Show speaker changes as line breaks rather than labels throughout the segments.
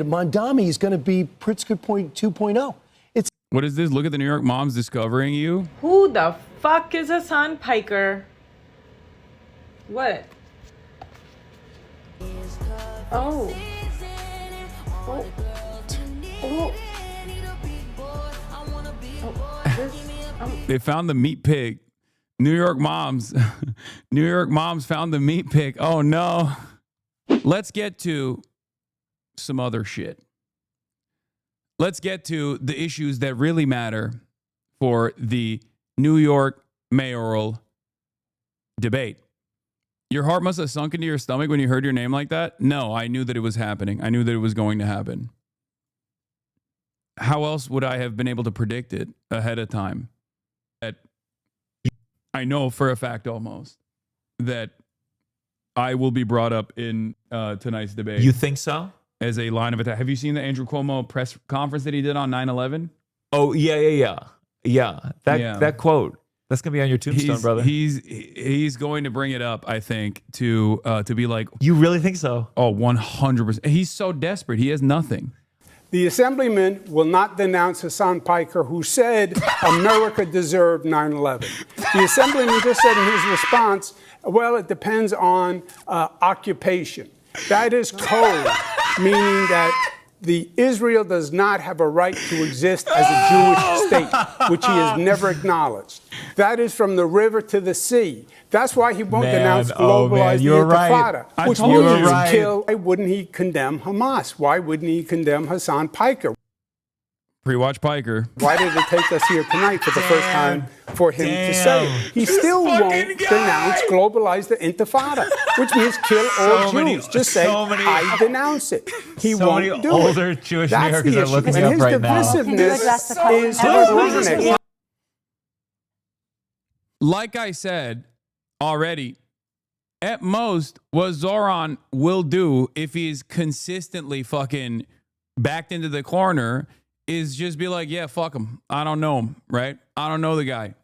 Mondami is going to be Pritzker 2.0. It's
What is this? Look at the New York moms discovering you.
Who the fuck is Hasan Piker? What? Oh. Oh. Oh.
They found the meat pig. New York moms. New York moms found the meat pig. Oh no. Let's get to some other shit. Let's get to the issues that really matter for the New York Mayoral Debate. Your heart must have sunk into your stomach when you heard your name like that? No, I knew that it was happening. I knew that it was going to happen. How else would I have been able to predict it ahead of time? That I know for a fact almost that I will be brought up in tonight's debate.
You think so?
As a line of attack. Have you seen the Andrew Cuomo press conference that he did on 9/11?
Oh, yeah. That quote. That's gonna be on your tombstone, brother.
He's going to bring it up, I think, to be like,
you really think so?
Oh, 100%. He's so desperate. He has nothing.
The assemblyman will not denounce Hasan Piker, who said America deserved 9/11. The assemblyman just said in his response, well, it depends on occupation. That is code, meaning that Israel does not have a right to exist as a Jewish state, which he has never acknowledged. That is from the river to the sea. That's why he won't denounce globalize the Intifada, which means kill. Why wouldn't he condemn Hamas? Why wouldn't he condemn Hasan Piker?
Pre-watch Piker.
Why did it take us here tonight for the first time for him to say it? He still won't denounce globalize the Intifada, which means kill all Jews. Just say, I denounce it. He won't do it.
Older Jewish New Yorkers are looking up right now.
And his divisiveness is ironic.
Like I said already, at most, what Zohran will do if he's consistently fucking backed into the corner is just be like, yeah, fuck him. I don't know him, right? I don't know the guy.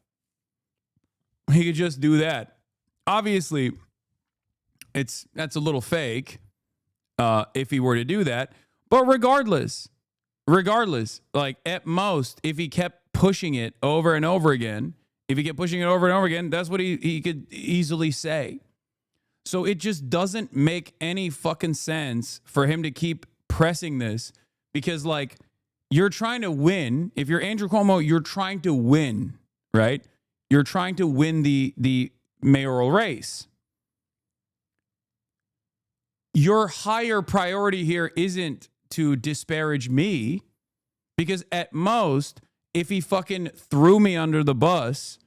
He could just do that. Obviously, that's a little fake if he were to do that. But regardless, like at most, if he kept pushing it over and over again, that's what he could easily say. So it just doesn't make any fucking sense for him to keep pressing this because, like, you're trying to win. If you're Andrew Cuomo, you're trying to win, right? You're trying to win the mayoral race. Your higher priority here isn't to disparage me because at most, if he fucking threw me under the bus,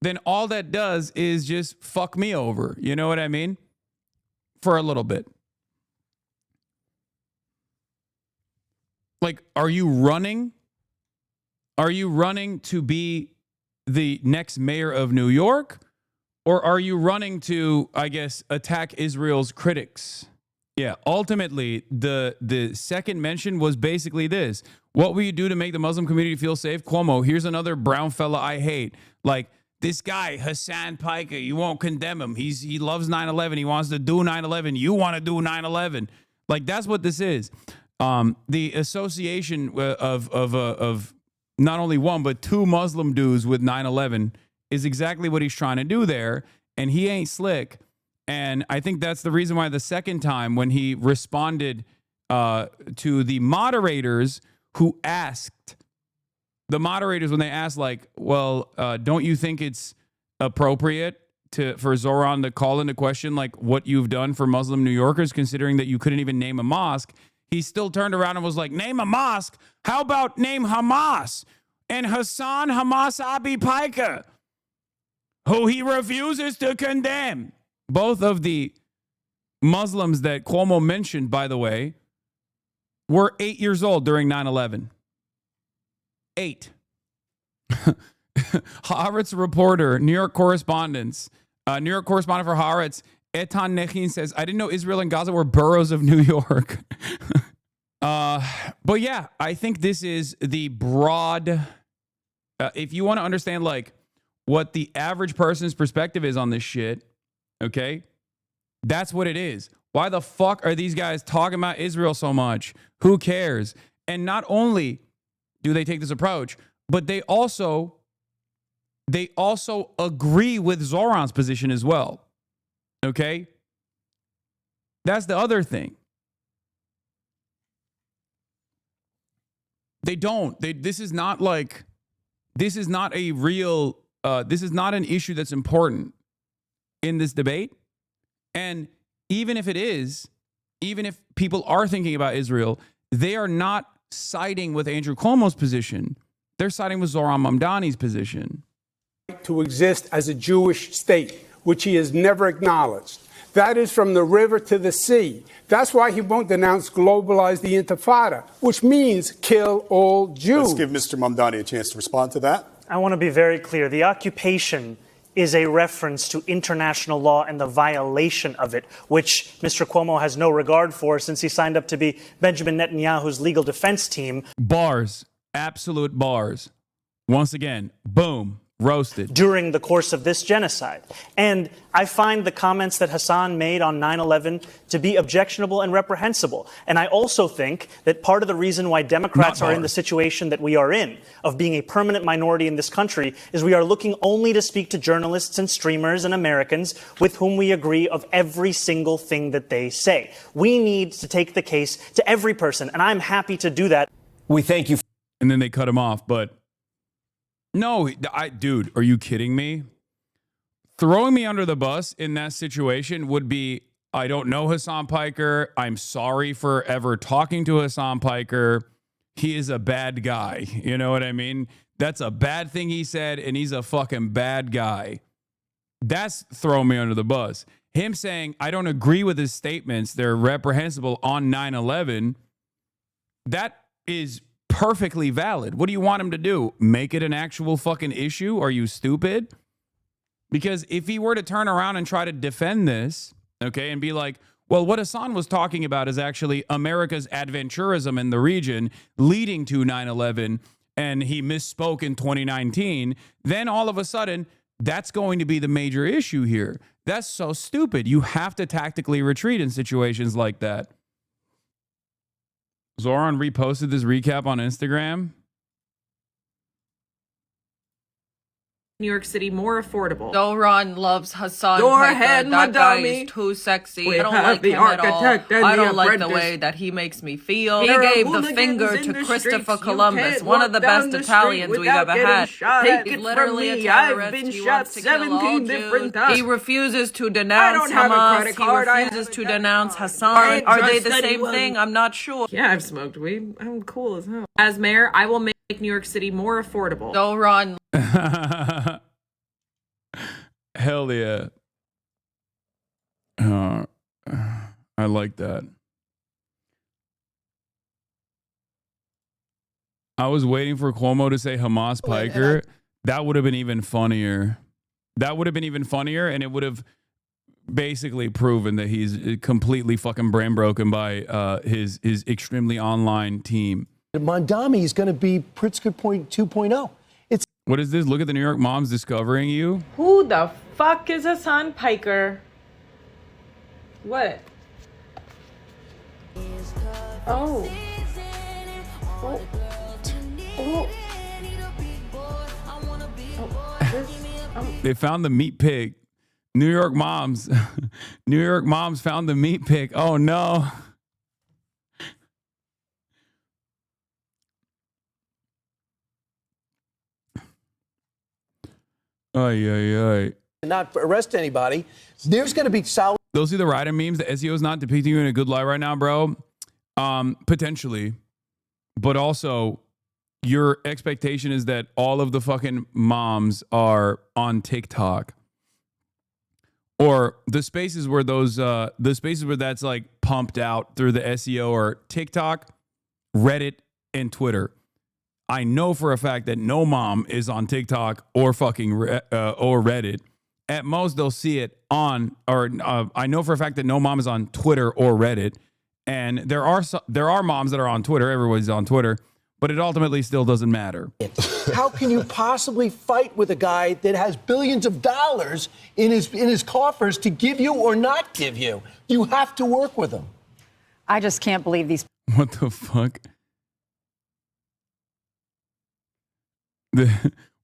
then all that does is just fuck me over. You know what I mean? For a little bit. Like, are you running? Are you running to be the next mayor of New York? Or are you running to, I guess, attack Israel's critics? Yeah, ultimately, the second mention was basically this. What will you do to make the Muslim community feel safe? Cuomo, here's another brown fella I hate. Like, this guy, Hasan Piker, you won't condemn him. He loves 9/11. He wants to do 9/11. You want to do 9/11. Like, that's what this is. The association of not only one, but two Muslim dudes with 9/11 is exactly what he's trying to do there. And he ain't slick. And I think that's the reason why the second time when he responded to the moderators who asked, when they asked, like, well, don't you think it's appropriate for Zohran to call into question, like, what you've done for Muslim New Yorkers, considering that you couldn't even name a mosque? He still turned around and was like, name a mosque? How about name Hamas and HasanAbi Piker, who he refuses to condemn? Both of the Muslims that Cuomo mentioned, by the way, were 8 years old during 9/11. 8. Haaretz reporter, New York correspondent for Haaretz, Etan Nechin says, I didn't know Israel and Gaza were boroughs of New York. But yeah, I think this is the broad, if you want to understand, like, what the average person's perspective is on this shit, okay? That's what it is. Why the fuck are these guys talking about Israel so much? Who cares? And not only do they take this approach, but they also agree with Zohran's position as well. Okay? That's the other thing. They don't. This is not an issue that's important in this debate. And even if it is, even if people are thinking about Israel, they are not siding with Andrew Cuomo's position. They're siding with Zohran Mamdani's position.
To exist as a Jewish state, which he has never acknowledged. That is from the river to the sea. That's why he won't denounce globalize the Intifada, which means kill all Jews.
Let's give Mr. Mamdani a chance to respond to that.
I want to be very clear. The occupation is a reference to international law and the violation of it, which Mr. Cuomo has no regard for since he signed up to be Benjamin Netanyahu's legal defense team.
Bars. Absolute bars. Once again, boom. Roasted.
During the course of this genocide. And I find the comments that Hasan made on 9/11 to be objectionable and reprehensible. And I also think that part of the reason why Democrats are in the situation that we are in, of being a permanent minority in this country, is we are looking only to speak to journalists and streamers and Americans with whom we agree of every single thing that they say. We need to take the case to every person, and I'm happy to do that.
We thank you.
And then they cut him off, but no, dude, are you kidding me? Throwing me under the bus in that situation would be, I don't know Hasan Piker. I'm sorry for ever talking to Hasan Piker. He is a bad guy. You know what I mean? That's a bad thing he said, and he's a fucking bad guy. That's throwing me under the bus. Him saying, I don't agree with his statements, they're reprehensible on 9/11, that is perfectly valid. What do you want him to do? Make it an actual fucking issue? Are you stupid? Because if he were to turn around and try to defend this, okay, and be like, well, what Hasan was talking about is actually America's adventurism in the region leading to 9/11, and he misspoke in 2019, then all of a sudden, that's going to be the major issue here. That's so stupid. You have to tactically retreat in situations like that. Zohran reposted this recap on Instagram.
New York City more affordable.
Zohran loves Hasan
Go
Piker.
ahead,
That guy
Madami.
is too sexy.
We
I don't
have
like
the
him at all.
architect and
I
the
don't like the
apprentice.
way that he makes me feel. He
There are
gave the
hooligans
finger
in
to
the
Christopher
streets. You
Columbus,
can't
one of
walk
the
down
best
the
Italians
street
we've
without
ever
getting
had.
shot
He's
at. Take it
literally
from
a
me. I've
terrorist.
been
He
shot
wants to kill all
17 different
Jews.
times.
He refuses to
I
denounce
don't have a
Hamas.
credit
He
card. I
refuses
have a
to
debit
denounce
card.
Hasan.
I
Are they
trust
the same
anyone.
thing? I'm not sure.
Yeah, I've smoked weed. I'm cool as hell. As mayor, I will make New York City more affordable.
Zohran.
Hell yeah. I like that. I was waiting for Cuomo to say Hamas Piker. That would have been even funnier. That would have been even funnier, and it would have basically proven that he's completely fucking brain broken by his extremely online team.
Mamdani is going to be Pritzker Point 2.0. It's
What is this? Look at the New York moms discovering you.
Who the fuck is Hasan Piker? What? Oh. Oh. Oh.
They found the meat pig. New York moms. New York moms found the meat pig. Oh no. Ay.
not arrest anybody. There's going to be solid.
Those are the writer memes. The SEO is not depicting you in a good light right now, bro. Potentially. But also, your expectation is that all of the fucking moms are on TikTok. Or the spaces where that's like pumped out through the SEO are TikTok, Reddit, and Twitter. I know for a fact that no mom is on TikTok or fucking or Reddit. At most, they'll see it on, I know for a fact that no mom is on Twitter or Reddit. And there are moms that are on Twitter. Everybody's on Twitter. but it ultimately still doesn't matter.
How can you possibly fight with a guy that has billions of dollars in his coffers to give you or not give you? You have to work with him.
I just can't believe these.
What the fuck?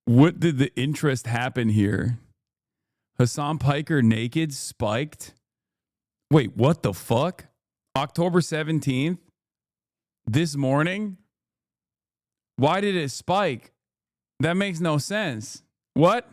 What did the interest happen here? Hasan Piker naked, spiked? Wait, what the fuck? October 17th? This morning? Why did it spike? That makes no sense. What?